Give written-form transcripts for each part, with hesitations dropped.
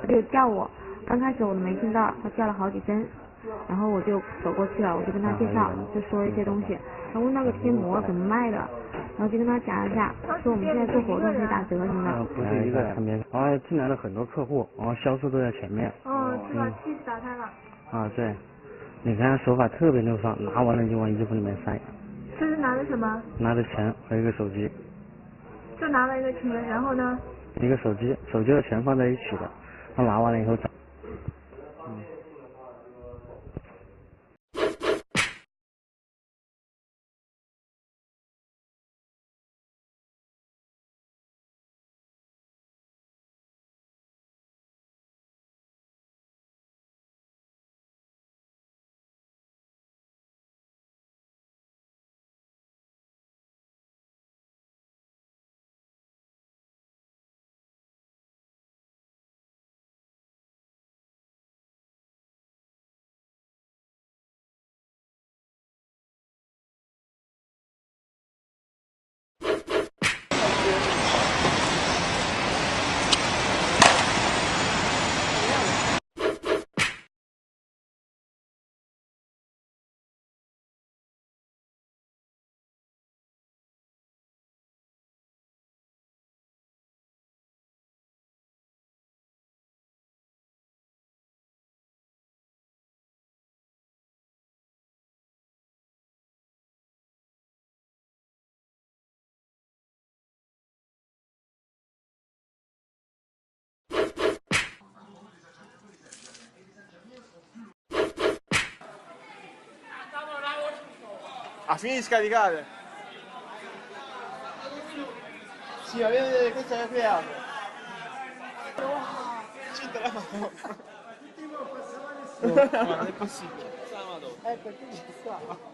他就叫我，刚开始我没听到，他叫了好几声，然后我就走过去了，我就跟他介绍，就说一些东西，他问那个贴膜怎么卖的，然后就跟他讲一下，说我们现在做活动可以打折什么的。不是一个产品，然后进来了很多客户，然后销售都在前面。哦，是吧？气势打开了。啊，对，你看手法特别溜畅，拿完了就往衣服里面塞。这是拿的什么？拿着钱和一个手机。就拿了一个钱，然后呢？一个手机和钱放在一起的，他拿完了以后找。A fine di scaricare? Sì, ma vedete, questa è creata. Cinta la mano. Ma non è possibile. Ecco, qui ci sta.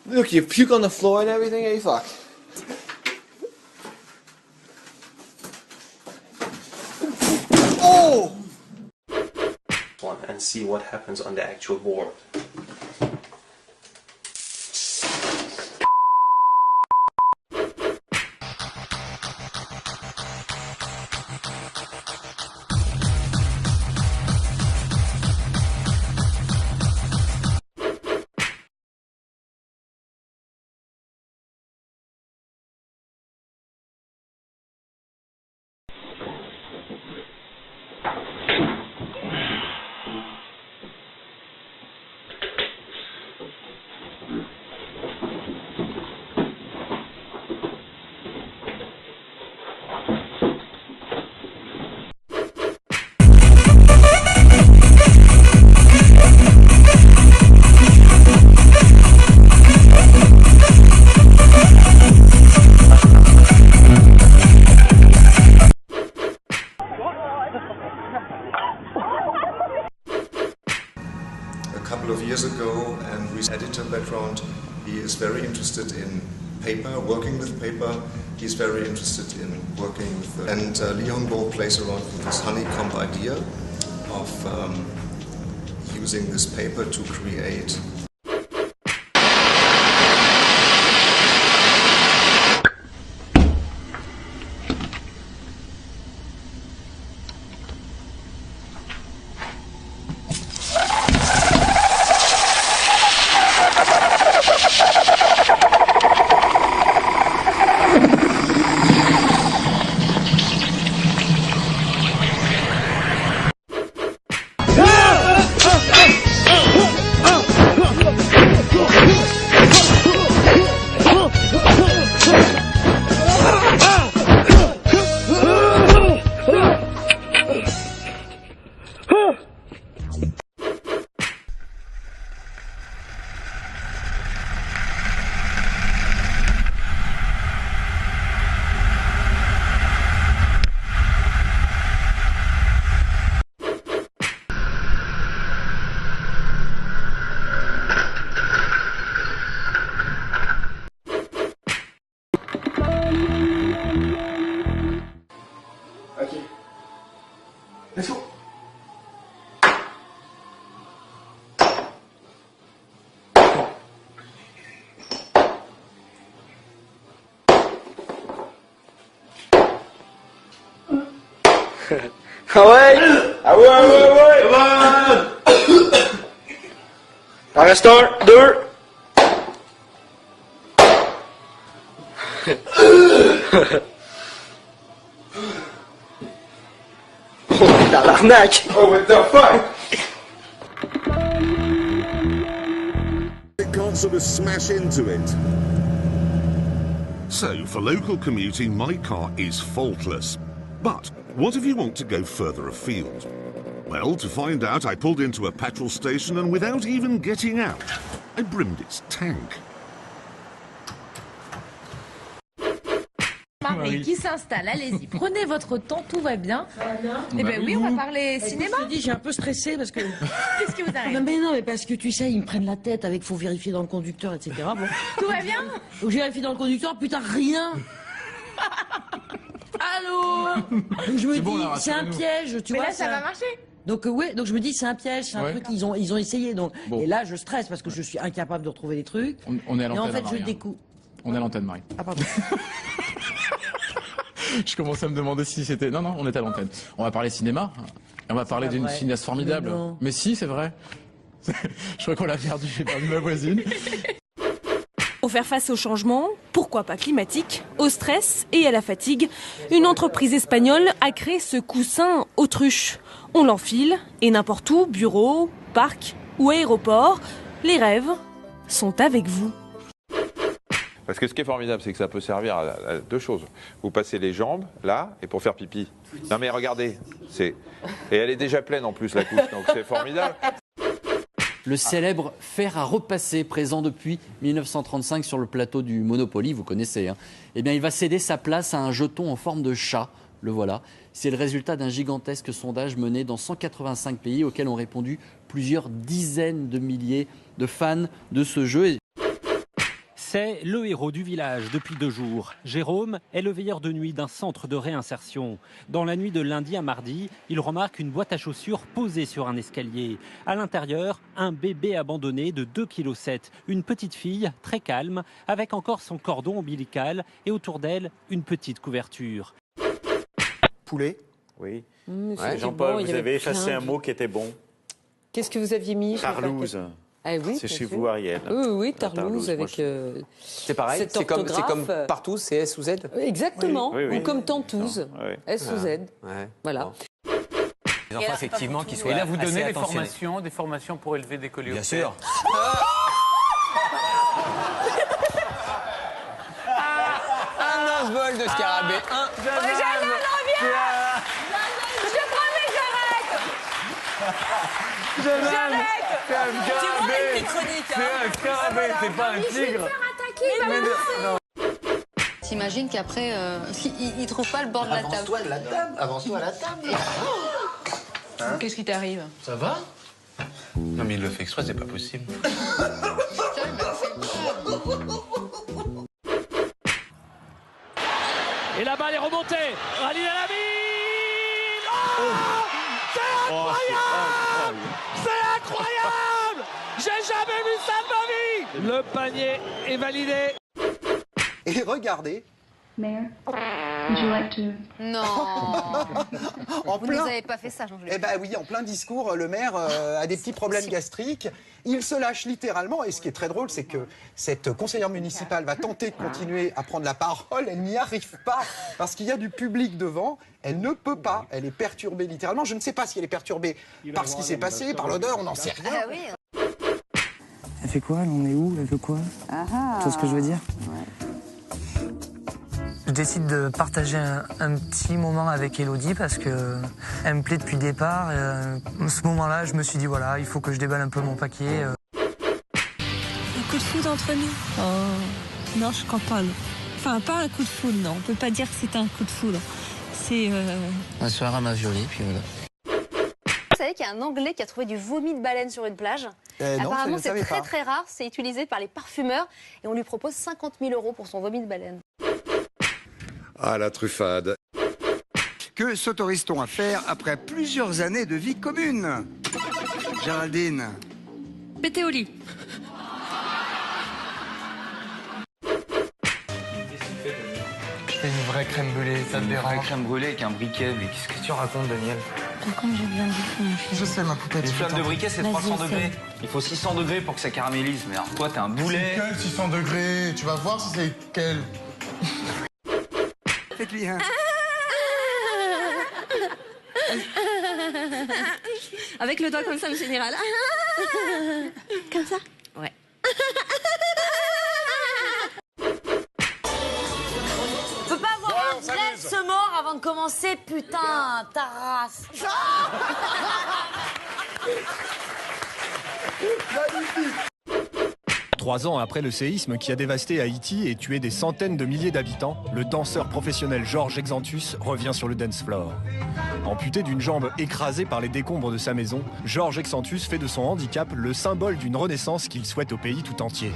Look, you puke on the floor and everything, hey fuck. Oh! And see what happens on the actual board. interested in paper, working with paper. He's very interested in working with... And Li Hongbo plays around with this honeycomb idea of using this paper to create... Let's go. Ah ouais. Un instant, 2. Oh, dans l'arnaque. Oh, what the fuck? It can't sort of smash into it. So, for local commuting, my car is faultless. But what if you want to go further afield? Well, to find out, I pulled into a petrol station and without even getting out, I brimmed its tank. Marie qui s'installe, allez-y, prenez votre temps, tout va bien. Eh ben oui, on va parler cinéma. Je te dis, j'ai un peu stressé parce que... Qu'est-ce qui vous arrive? Non, mais parce que tu sais, ils me prennent la tête avec faut vérifier dans le conducteur, etc. Bon. Tout va bien? Donc j'ai vérifié dans le conducteur, putain, rien. Allô? Donc je me dis, c'est un piège, tu Mais vois. là, ça va marcher. Donc ouais, donc je me dis c'est un piège, c'est un truc qu'ils ont essayé. Donc et là je stresse parce que je suis incapable de retrouver les trucs. On est à et l'antenne. en fait je découvre. On est à l'antenne, Marie. Ah pardon. Je commence à me demander si c'était... Non, on est à l'antenne. On va parler cinéma. On va parler d'une cinéaste formidable. Mais si, c'est vrai. Je crois qu'on l'a perdu. J'ai perdu ma voisine. Pour faire face au changement, pourquoi pas climatique, au stress et à la fatigue, une entreprise espagnole a créé ce coussin autruche. On l'enfile et n'importe où, bureau, parc ou aéroport, les rêves sont avec vous. Parce que ce qui est formidable, c'est que ça peut servir à deux choses. Vous passez les jambes, là, et pour faire pipi. Non mais regardez, et elle est déjà pleine en plus, la couche, donc c'est formidable. Le célèbre fer à repasser, présent depuis 1935 sur le plateau du Monopoly, vous connaissez, hein. Eh bien, il va céder sa place à un jeton en forme de chat, le voilà. C'est le résultat d'un gigantesque sondage mené dans 185 pays auquel ont répondu plusieurs dizaines de milliers de fans de ce jeu. C'est le héros du village depuis 2 jours. Jérôme est le veilleur de nuit d'un centre de réinsertion. Dans la nuit de lundi à mardi, il remarque une boîte à chaussures posée sur un escalier. À l'intérieur, un bébé abandonné de 2,7 kg. Une petite fille très calme, avec encore son cordon ombilical et autour d'elle, une petite couverture. Poulet. Oui. Jean-Paul, vous avez effacé un mot qui était bon. Qu'est-ce que vous aviez mis? Tarlouse. Ah oui, c'est chez vous, Ariel. Oui, Tarlouse avec. C'est pareil, c'est comme partout, c'est S ou Z. Exactement, ou comme Tantouze, S ou Z. Voilà. Les enfants, effectivement, qui soient. Et là, vous donnez des formations pour élever des coléoptères. Bien sûr. Un vol de scarabée. J'arrête. C'est un scarabée, c'est pas un tigre. T'imagines qu'après, il trouve pas le bord de la table. Avance-toi de la table. Avance-toi à la table. Qu'est-ce qui t'arrive? Ça va? Non mais il le fait exprès, c'est pas possible. Putain, il m'a fait peur. Et la balle est remontée. Rallye à la ville. Oh, c'est incroyable. C'est incroyable. J'ai jamais vu ça de ma vie. Le panier est validé. Et regardez. Mayor, would you like to... Non. Vous nous avez pas fait ça, Jean-Jules. Eh ben oui, en plein discours, le maire a des petits problèmes gastriques. Il se lâche littéralement. Et ce qui est très drôle, c'est que cette conseillère municipale va tenter de continuer à prendre la parole. Elle n'y arrive pas parce qu'il y a du public devant. Elle ne peut pas. Elle est perturbée littéralement. Je ne sais pas si elle est perturbée par ce qui s'est passé, par l'odeur, on n'en sait rien. Ah oui. Elle fait quoi? Elle en est où? Elle veut quoi? Tu vois ce que je veux dire? Je décide de partager un petit moment avec Elodie parce que elle me plaît depuis le départ. À ce moment-là, je me suis dit voilà, il faut que je déballe un peu mon paquet. Un coup de foudre entre nous? Oh, non, je crois pas. Enfin, pas un coup de foudre, non. On peut pas dire que c'est un coup de foudre. C'est... Un soir, elle m'a violé, puis voilà. Vous savez qu'il y a un Anglais qui a trouvé du vomi de baleine sur une plage. Apparemment, c'est très très rare. C'est utilisé par les parfumeurs et on lui propose 50 000 € pour son vomi de baleine. Ah, la truffade. Que s'autorise-t-on à faire après plusieurs années de vie commune? Géraldine. Pété au lit. Je fais une vraie crème brûlée, ça te dérange? Une vraie crème brûlée avec un briquet, mais qu'est-ce que tu racontes, Daniel? Par contre, j'ai besoin de bouffer, mon chéri. Je sais, ma poupette. Les flammes de briquet, c'est 300 degrés. Il faut 600 degrés pour que ça caramélise. Mais alors toi, t'es un boulet. C'est quel 600 degrés? Tu vas voir si c'est quel. Faites-lui un. Avec le doigt comme ça, monsieur général. Comme ça? Ouais. On peut pas avoir un blesse mort avant de commencer, putain, ta race. 3 ans après le séisme qui a dévasté Haïti et tué des centaines de milliers d'habitants, le danseur professionnel Georges Exantus revient sur le dance floor. Amputé d'une jambe écrasée par les décombres de sa maison, Georges Exantus fait de son handicap le symbole d'une renaissance qu'il souhaite au pays tout entier.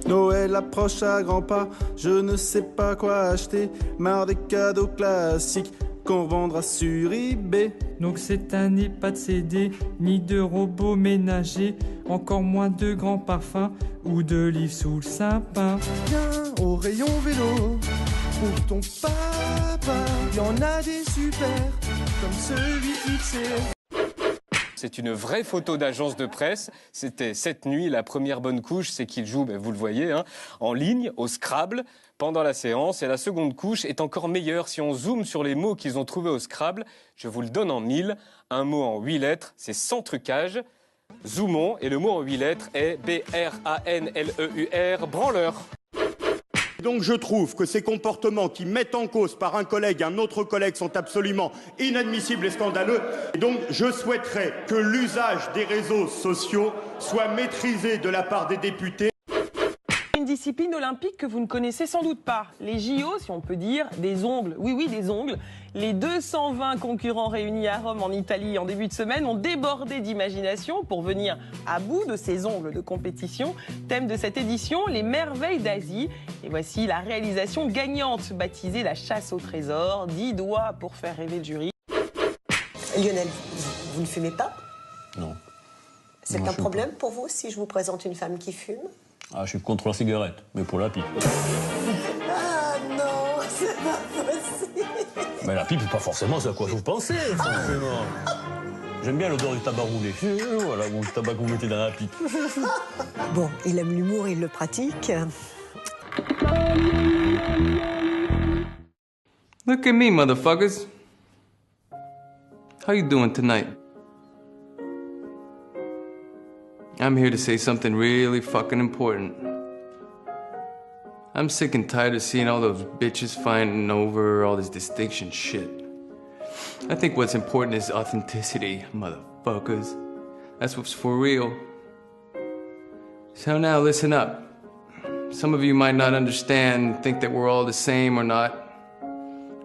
Noël approche à grands pas, je ne sais pas quoi acheter, marre des cadeaux classiques qu'on vendra sur eBay. Donc cette année, pas de CD, ni de robots ménagers, encore moins de grands parfums ou de livres sous le sapin. Viens au rayon vélo, pour ton papa, y en a des super, comme celui XL. C'est une vraie photo d'agence de presse. C'était cette nuit. La première bonne couche, c'est qu'il joue, vous le voyez, en ligne, au Scrabble, pendant la séance. Et la seconde couche est encore meilleure si on zoome sur les mots qu'ils ont trouvés au Scrabble. Je vous le donne en 1000. Un mot en 8 lettres, c'est sans trucage. Zoomons, et le mot en 8 lettres est B-R-A-N-L-E-U-R, branleur. Donc je trouve que ces comportements qui mettent en cause par un collègue un autre collègue sont absolument inadmissibles et scandaleux. Et donc je souhaiterais que l'usage des réseaux sociaux soit maîtrisé de la part des députés. Une discipline olympique que vous ne connaissez sans doute pas. Les JO, si on peut dire, des ongles. Oui, oui, des ongles. Les 220 concurrents réunis à Rome, en Italie, en début de semaine, ont débordé d'imagination pour venir à bout de ces ongles de compétition. Thème de cette édition, les merveilles d'Asie. Et voici la réalisation gagnante, baptisée la chasse au trésor. 10 doigts pour faire rêver le jury. Lionel, vous ne fumez pas? Non. C'est un problème pour vous si je vous présente une femme qui fume? Ah, je suis contre la cigarette, mais pour la pipe. Ah non, c'est pas possible. Mais la pipe, c'est pas forcément ce à quoi vous pensez, forcément. J'aime bien l'odeur du tabac roulé. Voilà, ou le tabac que vous mettez dans la pipe. Bon, il aime l'humour, il le pratique. Look at me, motherfuckers. How you doing tonight? I'm here to say something really fucking important. I'm sick and tired of seeing all those bitches fighting over all this distinction shit. I think what's important is authenticity, motherfuckers. That's what's for real. So now listen up. Some of you might not understand, think that we're all the same or not.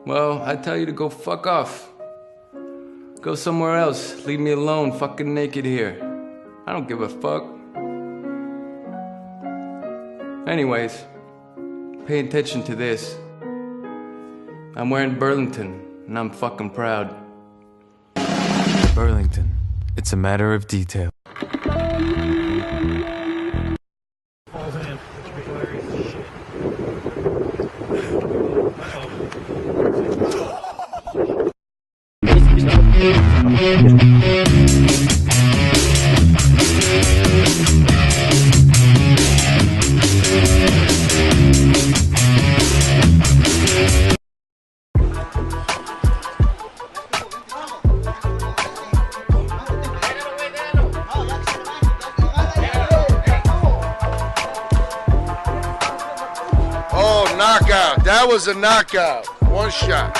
Well, I tell you to go fuck off. Go somewhere else. Leave me alone, fucking naked here. I don't give a fuck. Anyways, pay attention to this. I'm wearing Burlington, and I'm fucking proud. Burlington. It's a matter of detail. Oh, knockout. That was a knockout. One shot.